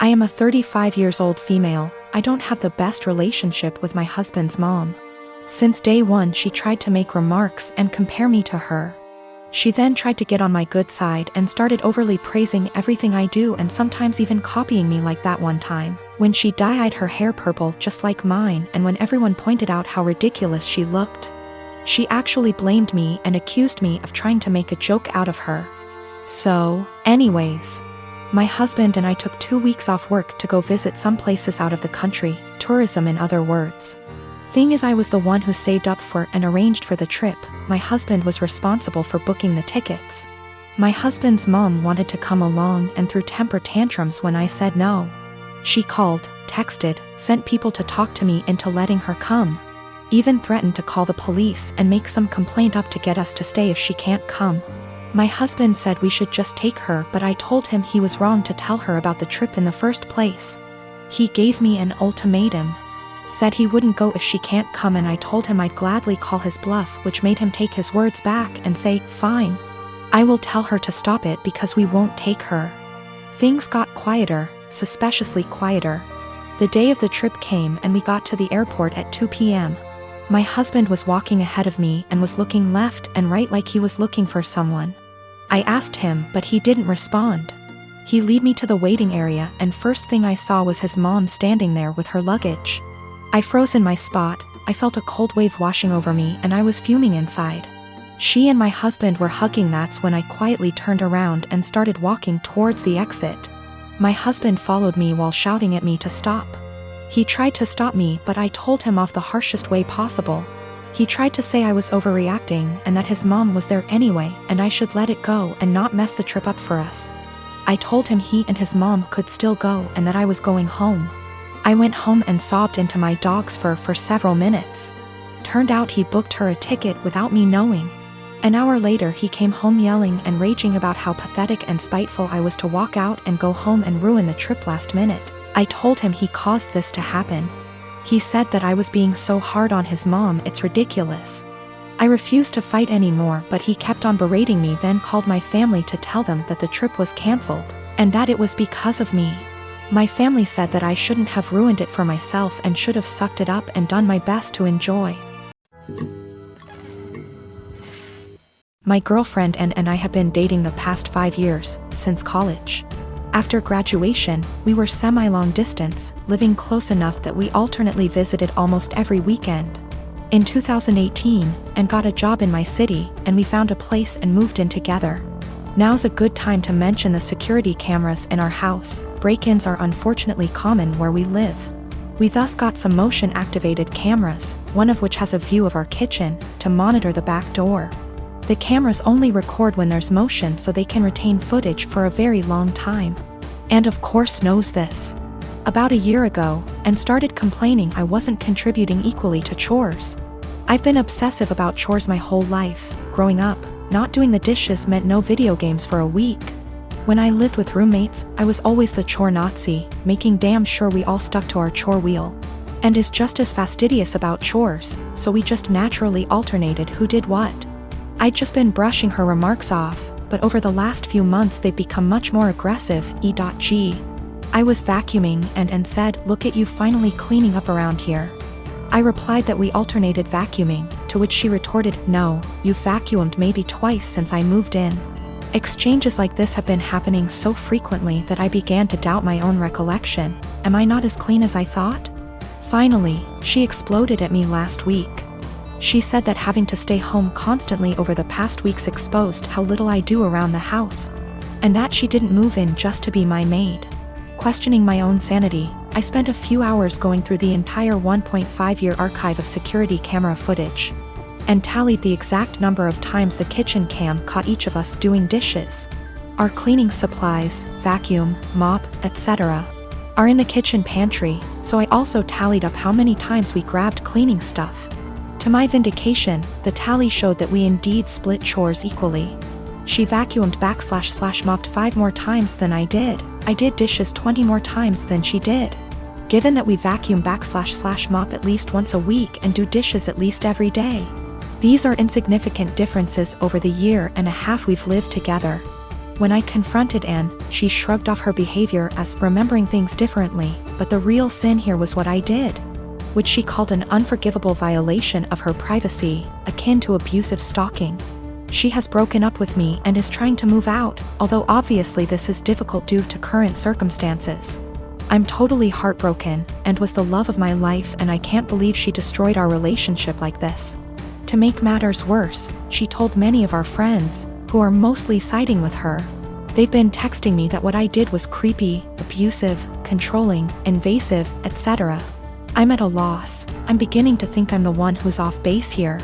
I am a 35 years old female. I don't have the best relationship with my husband's mom. Since day one she tried to make remarks and compare me to her. She then tried to get on my good side and started overly praising everything I do and sometimes even copying me, like that one time when she dyed her hair purple just like mine, and when everyone pointed out how ridiculous she looked. She actually blamed me and accused me of trying to make a joke out of her. So, anyways, my husband and I took 2 weeks off work to go visit some places out of the country, tourism in other words. Thing is, I was the one who saved up for and arranged for the trip. My husband was responsible for booking the tickets. My husband's mom wanted to come along and threw temper tantrums when I said no. She called, texted, sent people to talk to me into letting her come. Even threatened to call the police and make some complaint up to get us to stay if she can't come. My husband said we should just take her, but I told him he was wrong to tell her about the trip in the first place. He gave me an ultimatum. Said he wouldn't go if she can't come, and I told him I'd gladly call his bluff, which made him take his words back and say, fine. I will tell her to stop it because we won't take her. Things got quieter, suspiciously quieter. The day of the trip came and we got to the airport at 2 p.m. My husband was walking ahead of me and was looking left and right like he was looking for someone. I asked him, but he didn't respond. He led me to the waiting area, and first thing I saw was his mom standing there with her luggage. I froze in my spot. I felt a cold wave washing over me and I was fuming inside. She and my husband were hugging. That's when I quietly turned around and started walking towards the exit. My husband followed me while shouting at me to stop. He tried to stop me, but I told him off the harshest way possible. He tried to say I was overreacting and that his mom was there anyway and I should let it go and not mess the trip up for us. I told him he and his mom could still go and that I was going home. I went home and sobbed into my dog's fur for several minutes. Turned out he booked her a ticket without me knowing. An hour later he came home yelling and raging about how pathetic and spiteful I was to walk out and go home and ruin the trip last minute. I told him he caused this to happen. He said that I was being so hard on his mom, it's ridiculous. I refused to fight anymore, but he kept on berating me, then called my family to tell them that the trip was cancelled, and that it was because of me. My family said that I shouldn't have ruined it for myself and should have sucked it up and done my best to enjoy. My girlfriend and I have been dating the past 5 years, since college. After graduation, we were semi-long distance, living close enough that we alternately visited almost every weekend. In 2018, and got a job in my city, and we found a place and moved in together. Now's a good time to mention the security cameras in our house. Break-ins are unfortunately common where we live. We thus got some motion-activated cameras, one of which has a view of our kitchen, to monitor the back door. The cameras only record when there's motion so they can retain footage for a very long time. And of course knows this about a year ago, and started complaining I wasn't contributing equally to chores. I've been obsessive about chores my whole life. Growing up, not doing the dishes meant no video games for a week. When I lived with roommates, I was always the chore Nazi, making damn sure we all stuck to our chore wheel. And is just as fastidious about chores, so we just naturally alternated who did what. I'd just been brushing her remarks off, but over the last few months they've become much more aggressive. E.g. I was vacuuming and said, "Look at you finally cleaning up around here." I replied that we alternated vacuuming, to which she retorted, "No, you've vacuumed maybe twice since I moved in." Exchanges like this have been happening so frequently that I began to doubt my own recollection. Am I not as clean as I thought? Finally, she exploded at me last week. She said that having to stay home constantly over the past weeks exposed how little I do around the house, and that she didn't move in just to be my maid. Questioning my own sanity, I spent a few hours going through the entire 1.5-year archive of security camera footage, and tallied the exact number of times the kitchen cam caught each of us doing dishes. Our cleaning supplies, vacuum, mop, etc., are in the kitchen pantry, so I also tallied up how many times we grabbed cleaning stuff. To my vindication, the tally showed that we indeed split chores equally. She vacuumed / mopped 5 more times than I did. I did dishes 20 more times than she did. Given that we vacuum / mop at least once a week and do dishes at least every day, these are insignificant differences over the year and a half we've lived together. When I confronted Anne, she shrugged off her behavior as remembering things differently, but the real sin here was what I did, which she called an unforgivable violation of her privacy, akin to abusive stalking. She has broken up with me and is trying to move out, although obviously this is difficult due to current circumstances. I'm totally heartbroken, and was the love of my life, and I can't believe she destroyed our relationship like this. To make matters worse, she told many of our friends, who are mostly siding with her. They've been texting me that what I did was creepy, abusive, controlling, invasive, etc. I'm at a loss. I'm beginning to think I'm the one who's off base here.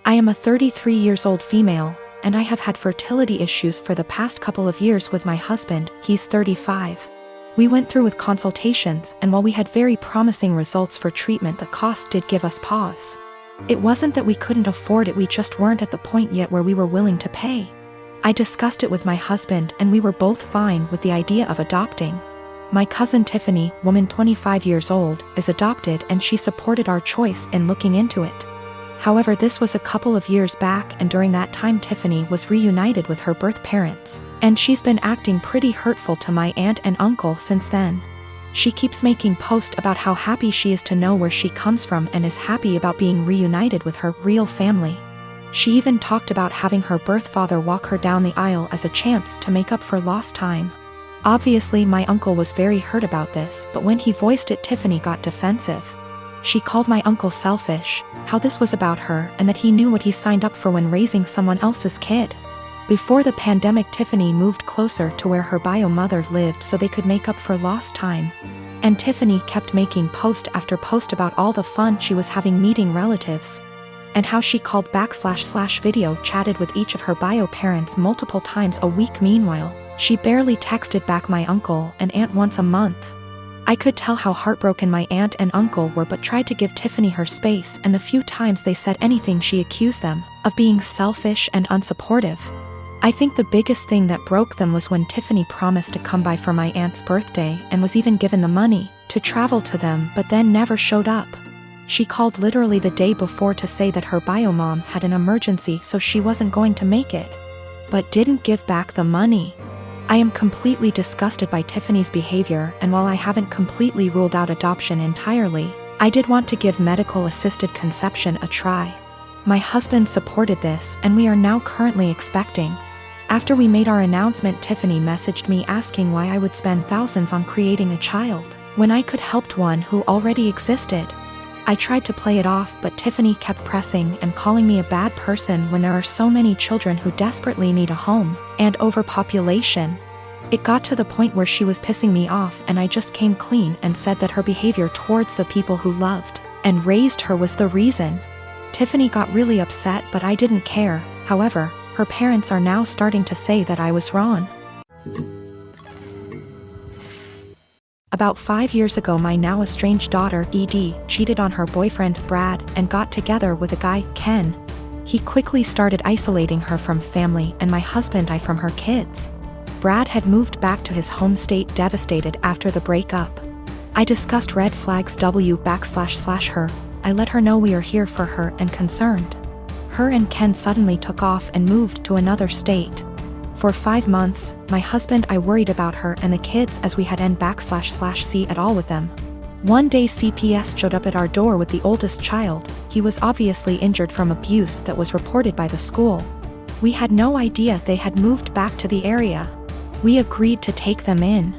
I am a 33 years old female, and I have had fertility issues for the past couple of years with my husband. He's 35. We went through with consultations, and while we had very promising results for treatment, the cost did give us pause. It wasn't that we couldn't afford it, we just weren't at the point yet where we were willing to pay. I discussed it with my husband, and we were both fine with the idea of adopting. My cousin Tiffany, woman 25 years old, is adopted, and she supported our choice in looking into it. However, this was a couple of years back, and during that time Tiffany was reunited with her birth parents, and she's been acting pretty hurtful to my aunt and uncle since then. She keeps making posts about how happy she is to know where she comes from and is happy about being reunited with her real family. She even talked about having her birth father walk her down the aisle as a chance to make up for lost time. Obviously my uncle was very hurt about this, but when he voiced it, Tiffany got defensive. She called my uncle selfish, how this was about her, and that he knew what he signed up for when raising someone else's kid. Before the pandemic, Tiffany moved closer to where her bio mother lived so they could make up for lost time. And Tiffany kept making post after post about all the fun she was having meeting relatives, and how she called / video chatted with each of her bio parents multiple times a week. Meanwhile, she barely texted back my uncle and aunt once a month. I could tell how heartbroken my aunt and uncle were, but tried to give Tiffany her space, and the few times they said anything she accused them of being selfish and unsupportive. I think the biggest thing that broke them was when Tiffany promised to come by for my aunt's birthday and was even given the money to travel to them, but then never showed up. She called literally the day before to say that her bio mom had an emergency so she wasn't going to make it, but didn't give back the money. I am completely disgusted by Tiffany's behavior, and while I haven't completely ruled out adoption entirely, I did want to give medical-assisted conception a try. My husband supported this, and we are now currently expecting. After we made our announcement, Tiffany messaged me asking why I would spend thousands on creating a child, when I could help one who already existed. I tried to play it off, but Tiffany kept pressing and calling me a bad person when there are so many children who desperately need a home, and overpopulation. It got to the point where she was pissing me off, and I just came clean and said that her behavior towards the people who loved and raised her was the reason. Tiffany got really upset, but I didn't care. However, her parents are now starting to say that I was wrong. About 5 years ago, my now estranged daughter, Edie, cheated on her boyfriend, Brad, and got together with a guy, Ken. He quickly started isolating her from family and my husband and I from her kids. Brad had moved back to his home state devastated after the breakup. I discussed red flags // her. I let her know we are here for her and concerned. Her and Ken suddenly took off and moved to another state. For 5 months, my husband and I worried about her and the kids as we had n / see at all with them. One day CPS showed up at our door with the oldest child. He was obviously injured from abuse that was reported by the school. We had no idea they had moved back to the area. We agreed to take them in.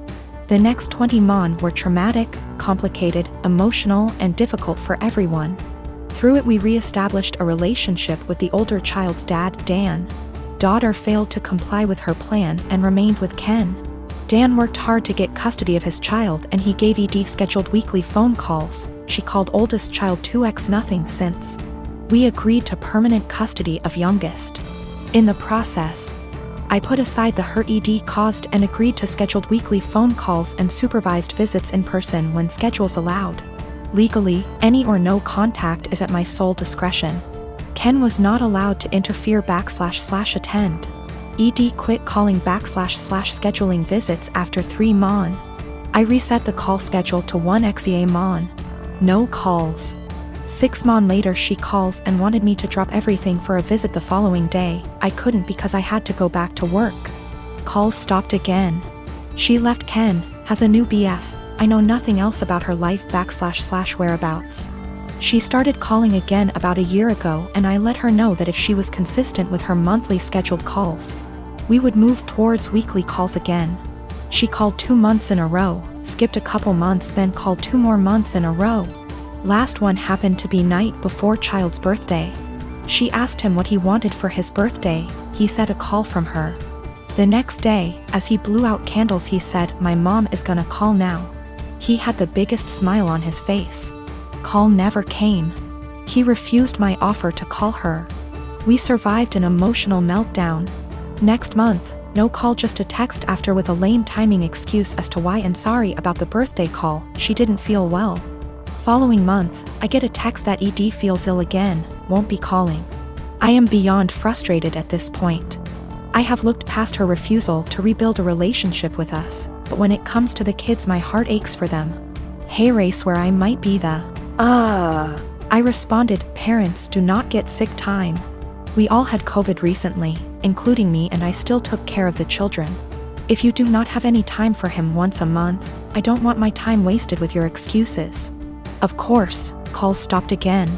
The next 20 months were traumatic, complicated, emotional, and difficult for everyone. Through it we re-established a relationship with the older child's dad, Dan. Daughter failed to comply with her plan and remained with Ken. Dan worked hard to get custody of his child, and he gave Edie scheduled weekly phone calls. She called oldest child 2x nothing since. We agreed to permanent custody of youngest. In the process, I put aside the hurt Edie caused and agreed to scheduled weekly phone calls and supervised visits in person when schedules allowed. Legally, any or no contact is at my sole discretion. Ken was not allowed to interfere / attend. Edie quit calling / scheduling visits after 3 months. I reset the call schedule to 1 XEA mon. No calls. 6 months later she calls and wanted me to drop everything for a visit the following day. I couldn't because I had to go back to work. Calls stopped again. She left Ken, has a new BF. I know nothing else about her life / whereabouts. She started calling again about a year ago and I let her know that if she was consistent with her monthly scheduled calls, we would move towards weekly calls again. She called 2 months in a row, skipped a couple months, then called 2 more months in a row. Last one happened to be night before child's birthday. She asked him what he wanted for his birthday. He said a call from her. The next day, as he blew out candles, he said, "My mom is gonna call now." He had the biggest smile on his face. Call never came. He refused my offer to call her. We survived an emotional meltdown. Next month, no call, just a text after with a lame timing excuse as to why and sorry about the birthday call, she didn't feel well. Following month, I get a text that ED feels ill again, won't be calling. I am beyond frustrated at this point. I have looked past her refusal to rebuild a relationship with us, but when it comes to the kids my heart aches for them. Hey race, where I might be the I responded, "Parents do not get sick time. We all had COVID recently, including me, and I still took care of the children. If you do not have any time for him once a month, I don't want my time wasted with your excuses." Of course, calls stopped again.